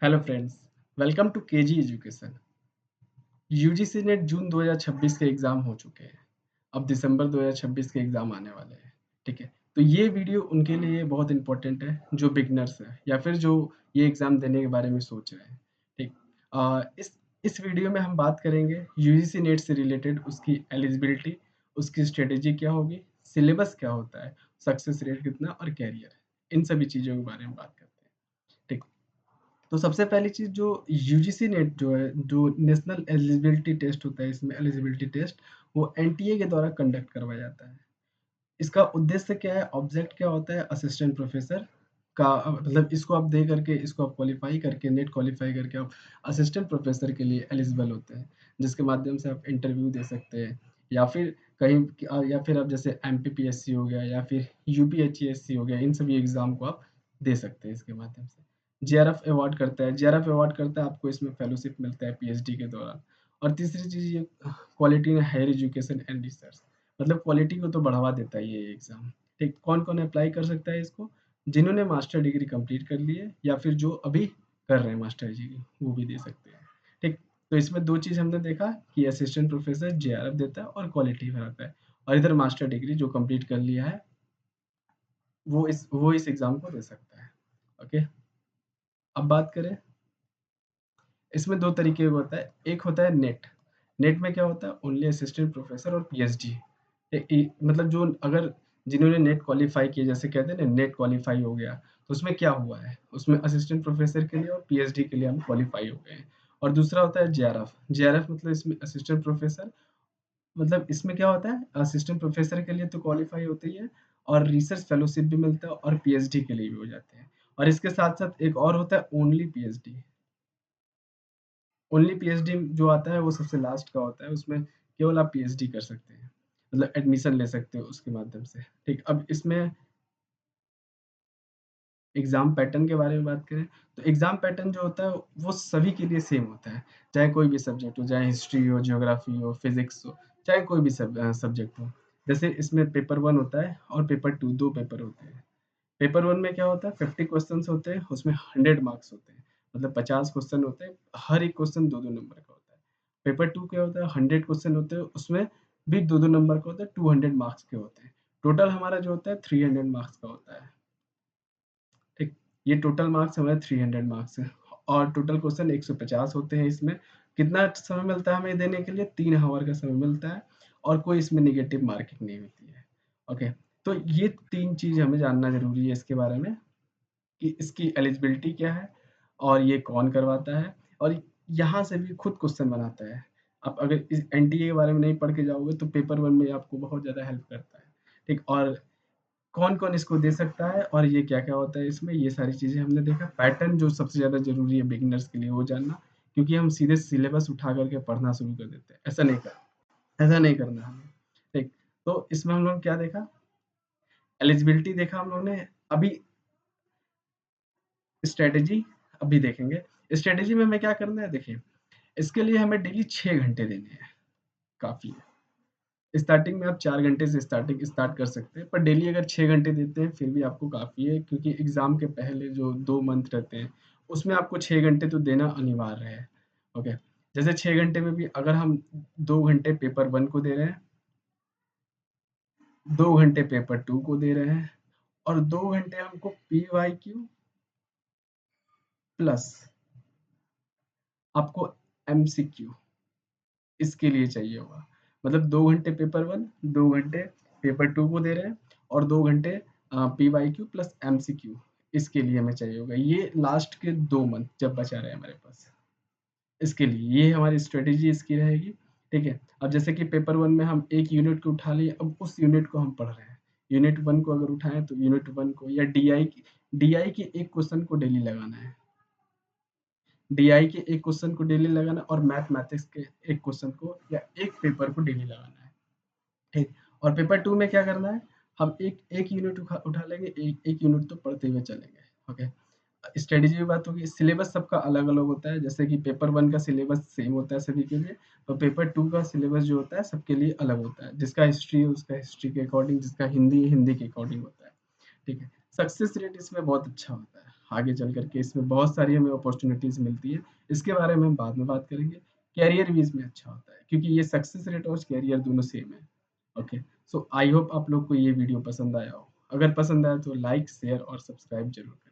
Hello friends, welcome to KG education. UGC NET June 2026 के exam हो चुके हैं। अब दिसंबर 2026 के एग्ज़ाम आने वाले हैं, ठीक है? तो ये वीडियो उनके लिए बहुत इम्पोर्टेंट है जो बिगिनर्स हैं या फिर जो ये एग्ज़ाम देने के बारे में सोच रहे हैं, ठीक? इस वीडियो में हम बात करेंगे यूजीसी नेट से रिलेटेड उसकी एलिजिबिलिटी, उसकी स्ट्रेटेजी क्या होगी, सिलेबस क्या होता है, सक्सेस रेट कितना और कैरियर, इन सभी चीज़ों के बारे में बात करते हैं, ठीक? तो सबसे पहली चीज़ जो यूजीसी नेट जो है, जो नेशनल एलिजिबिलिटी टेस्ट होता है, इसमें एलिजिबिलिटी टेस्ट वो एनटीए के द्वारा कंडक्ट करवाया जाता है। इसका उद्देश्य क्या है, ऑब्जेक्ट क्या होता है, असिस्टेंट प्रोफेसर का मतलब इसको आप दे करके, इसको आप क्वालिफ़ाई करके, नेट क्वालिफ़ाई करके आप असिस्टेंट प्रोफेसर के लिए एलिजिबल होते हैं, जिसके माध्यम से आप इंटरव्यू दे सकते हैं या फिर कहीं या फिर आप जैसे एमपीपीएससी हो गया या फिर यूपीएचसीएससी हो गया, इन सभी एग्ज़ाम को आप दे सकते हैं इसके माध्यम से। जेआरएफ अवार्ड करता है, जेआरएफ अवार्ड करता है, आपको इसमें फेलोशिप मिलता है पीएचडी के दौरान। और तीसरी चीज़ ये quality in higher education and research, मतलब क्वालिटी को तो बढ़ावा देता है ये एग्ज़ाम, ठीक? कौन-कौन अप्लाई कर सकता है इसको? जिन्होंने मास्टर डिग्री कंप्लीट कर ली है या फिर जो अभी कर रहे हैं मास्टर डिग्री, वो भी दे सकते हैं, ठीक? तो इसमें 2 चीज़ हमने देखा कि असिस्टेंट प्रोफेसर जेआरएफ देता है और क्वालिटी बढ़ाता है, और इधर मास्टर डिग्री जो कंप्लीट कर लिया है, वो इस एग्ज़ाम को दे सकता है, ओके? अब बात करें, इसमें 2 तरीके का होता है, एक होता है नेट। नेट में क्या होता है, ओनली असिस्टेंट प्रोफेसर और पीएचडी। मतलब जो अगर जिन्होंने नेट क्वालिफाई किया, जैसे कहते हैं ना नेट क्वालिफाई हो गया, तो उसमें क्या हुआ है, उसमें असिस्टेंट प्रोफेसर के लिए और पीएचडी के लिए हम क्वालिफाई हो गए हैं। और दूसरा होता है जेआरएफ। जेआरएफ मतलब इसमें असिस्टेंट प्रोफेसर, मतलब इसमें क्या होता है, असिस्टेंट प्रोफेसर के लिए तो क्वालिफाई होते ही है और रिसर्च फेलोशिप भी मिलता है और पीएचडी के लिए भी हो जाते हैं। और इसके साथ साथ एक और होता है ओनली पीएचडी। ओनली पीएचडी जो आता है वो सबसे लास्ट का होता है, उसमें केवल आप पीएचडी कर सकते हैं, मतलब एडमिशन ले सकते हो उसके माध्यम से, ठीक। अब इसमें एग्ज़ाम पैटर्न के बारे में बात करें, तो एग्ज़ाम पैटर्न जो होता है वो सभी के लिए सेम होता है, चाहे कोई भी सब्जेक्ट हो, चाहे हिस्ट्री हो, ज्योग्राफी हो, फिज़िक्स हो, चाहे कोई भी सब्जेक्ट हो। जैसे इसमें पेपर 1 होता है और पेपर 2, 2 पेपर होते हैं। पेपर 1 में क्या होता है, 50 क्वेश्चन्स होते हैं, उसमें 100 मार्क्स होते हैं, मतलब 50 क्वेश्चन होते हैं, हर एक क्वेश्चन 2-2 नंबर का होता है। पेपर 2 क्या होता है, 100 क्वेश्चन होते हैं, उसमें भी 2-2 नंबर का होता है, 200 मार्क्स के होते हैं। टोटल हमारा जो होता है 300 मार्क्स का होता है, ठीक? ये टोटल मार्क्स हमारे 300 मार्क्स हैं और टोटल क्वेश्चन 150 होते हैं इसमें। कितना समय मिलता है हमें देने के लिए? 3 हावर का समय मिलता है और कोई इसमें नेगेटिव मार्किंग नहीं होती है, ओके? तो ये 3 चीज़ हमें जानना ज़रूरी है इसके बारे में कि इसकी एलिजिबिलिटी क्या है और ये कौन करवाता है, और यहाँ से भी खुद क्वेश्चन बनाता है। आप अगर इस एनटीए के बारे में नहीं पढ़ के जाओगे तो पेपर 1 में आपको बहुत ज़्यादा हेल्प करता है, ठीक? और कौन-कौन इसको दे सकता है और ये क्या-क्या होता है इसमें, ये सारी चीज़ें हमने देखा। पैटर्न जो सबसे ज़्यादा ज़रूरी है बिगिनर्स के लिए वो जानना, क्योंकि हम सीधे सिलेबस उठा कर के पढ़ना शुरू कर देते हैं। ऐसा नहीं करना हमें, ठीक? तो इसमें हम लोग क्या देखा? एलिजिबिलिटी देखा हम लोग ने। अभी स्ट्रैटेजी अभी देखेंगे। स्ट्रैटेजी में हमें क्या करना है, देखिए, इसके लिए हमें डेली 6 घंटे देने हैं, काफ़ी है। स्टार्टिंग में आप 4 घंटे से स्टार्ट कर सकते हैं, पर डेली अगर 6 घंटे देते हैं फिर भी आपको काफ़ी है, क्योंकि एग्ज़ाम के पहले जो 2 मंथ रहते हैं, उसमें आपको 6 घंटे तो देना अनिवार्य है, ओके। जैसे 6 घंटे में भी अगर हम 2 घंटे पेपर 1 को दे रहे हैं, 2 घंटे पेपर 2 को दे रहे हैं और 2 घंटे हमको पीवाईक्यू प्लस आपको एमसीक्यू इसके लिए चाहिए होगा। मतलब 2 घंटे पेपर 1, 2 घंटे पेपर 2 को दे रहे हैं और 2 घंटे पीवाईक्यू प्लस एमसीक्यू इसके लिए हमें चाहिए होगा। ये लास्ट के 2 मंथ जब बचा रहे हमारे पास, इसके लिए ये हमारी स्ट्रैटेजी इसकी रहेगी, ठीक है? अब जैसे कि पेपर 1 में हम 1 यूनिट को उठा लिए, अब उस यूनिट को हम पढ़ रहे हैं। यूनिट 1 को अगर उठाएँ तो यूनिट 1 को या डीआई के एक क्वेश्चन को डेली लगाना है। डीआई के एक क्वेश्चन को डेली लगाना और मैथमेटिक्स के एक क्वेश्चन को या एक पेपर को डेली लगाना है, ठीक। और पेपर 2 में क्या करना है, हम एक यूनिट उठा लेंगे, एक यूनिट तो पढ़ते हुए चलेंगे, ओके। स्ट्रेटेजी की बात होगी, सिलेबस सबका अलग-अलग होता है, जैसे कि पेपर 1 का सिलेबस सेम होता है सभी के लिए, तो पेपर 2 का सिलेबस जो होता है सबके लिए अलग होता है। जिसका हिस्ट्री है उसका हिस्ट्री के अकॉर्डिंग, जिसका हिंदी है हिंदी के अकॉर्डिंग होता है, ठीक है। सक्सेस रेट इसमें बहुत अच्छा होता है, आगे चल कर के इसमें बहुत सारी हमें अपॉर्च्युनिटीज़ मिलती है। इसके बारे में हम बाद में बात करेंगे। करियर भी इसमें अच्छा होता है क्योंकि ये सक्सेस रेट और करियर दोनों सेम है। ओके, सो आई होप आप लोग को ये वीडियो पसंद आया हो। अगर पसंद आया तो लाइक, शेयर और सब्सक्राइब ज़रूर करें।